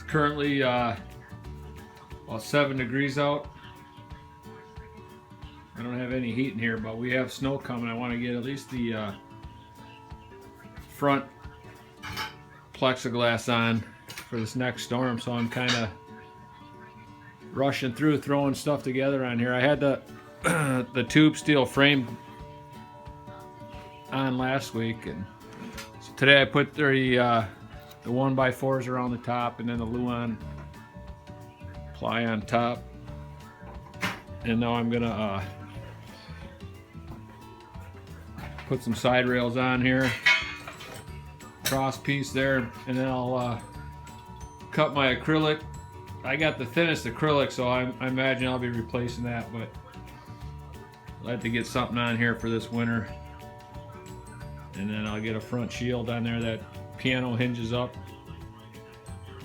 currently about 7 degrees out. I don't have any heat in here, but we have snow coming. I want to get at least the front plexiglass on for this next storm, so I'm kind of rushing through throwing stuff together on here. I had the the tube steel frame on last week, and so today I put the 1x4s around the top and then the Luan ply on top, and now I'm gonna put some side rails on here, cross piece there, and then I'll cut my acrylic. I got the thinnest acrylic, so I imagine I'll be replacing that, but I'd like to get something on here for this winter. And then I'll get a front shield on there that piano hinges up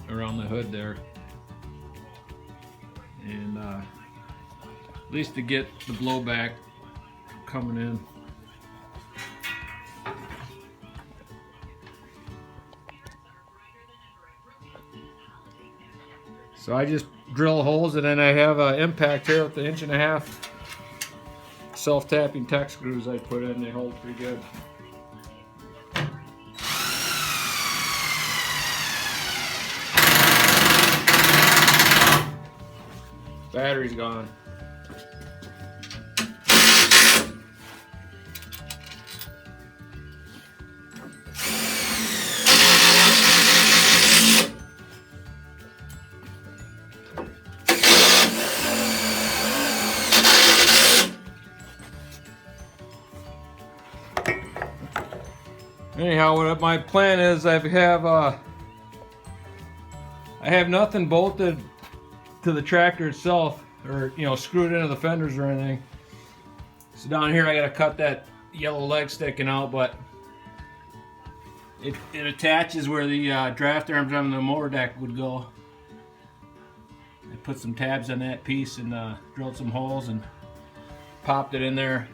around the hood there. And at least to get the blowback coming in. So I just drill holes, and then I have an impact here with the 1.5 inch self-tapping tech screws I put in. They hold pretty good. Battery's gone. Anyhow, what my plan is, I have nothing bolted to the tractor itself, or screwed into the fenders or anything. So down here I gotta cut that yellow leg sticking out, but it attaches where the draft arms on the mower deck would go. I put some tabs on that piece and drilled some holes and popped it in there.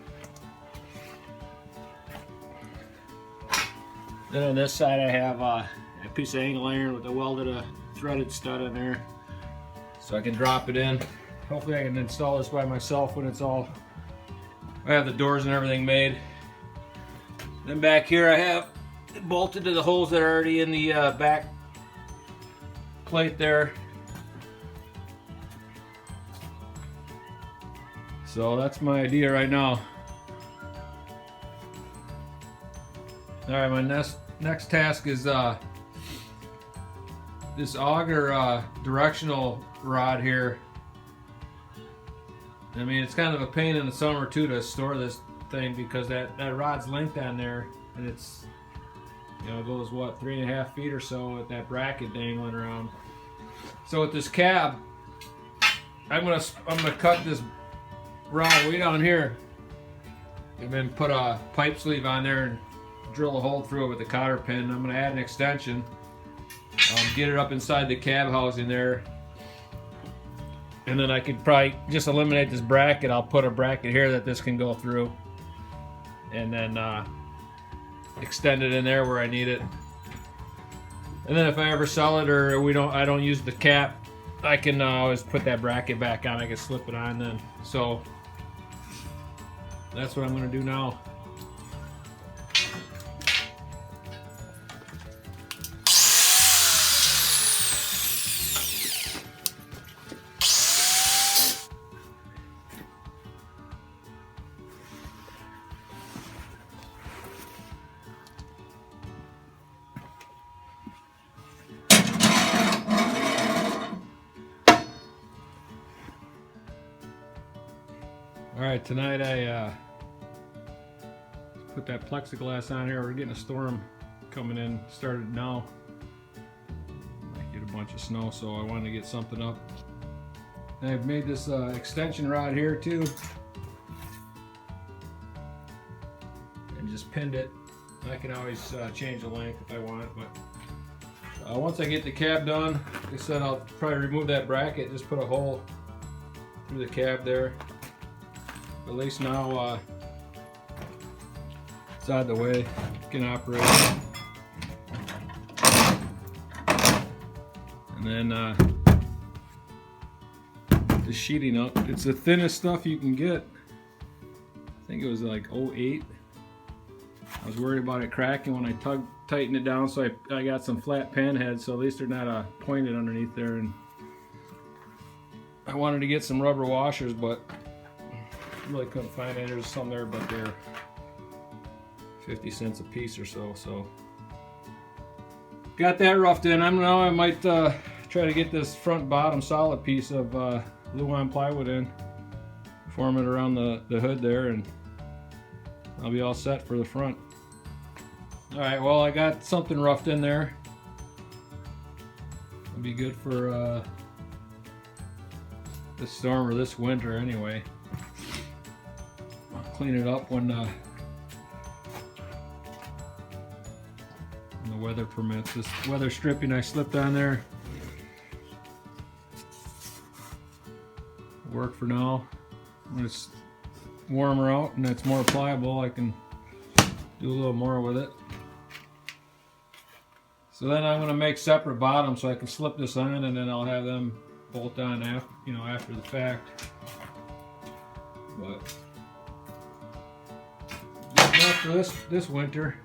Then on this side I have a piece of angle iron with a welded threaded stud in there, so I can drop it in. Hopefully I can install this by myself when I have the doors and everything made. Then back here I have it bolted to the holes that are already in the back plate there. So that's my idea right now. Alright, my next task is this auger directional rod here. I mean, it's kind of a pain in the summer too to store this thing, because that rod's linked on there, and it's, it goes what, 3.5 feet or so with that bracket dangling around. So with this cab, I'm gonna cut this rod way down here, and then put a pipe sleeve on there and drill a hole through it with a cotter pin. I'm going to add an extension, get it up inside the cab housing there, and then I could probably just eliminate this bracket. I'll put a bracket here that this can go through, and then extend it in there where I need it. And then if I ever sell it, or I don't use the cap, I can always put that bracket back on. I can slip it on then. So that's what I'm going to do now. Alright, tonight I put that plexiglass on here. We're getting a storm coming in, started now. Might get a bunch of snow, so I wanted to get something up. And I've made this extension rod here too, and just pinned it. I can always change the length if I want, but once I get the cab done, like I said, I'll probably remove that bracket, just put a hole through the cab there. At least now it's out of the way, can operate. And then the sheeting up. It's the thinnest stuff you can get. I think it was like 08. I was worried about it cracking when I tightened it down, so I got some flat pan heads, so at least they're not pointed underneath there. And I wanted to get some rubber washers, but really couldn't find any. There's some there, but they're 50 cents a piece or so. So got that roughed in. I might try to get this front bottom solid piece of glue-on plywood in, form it around the hood there, and I'll be all set for the front. Alright, well, I got something roughed in there. It'll be good for this storm or this winter anyway. I'll clean it up when the weather permits. This weather stripping I slipped on there work for now. When it's warmer out and it's more pliable, I can do a little more with it. So then I'm going to make separate bottoms so I can slip this on, and then I'll have them bolt on after the fact. But enough for this winter.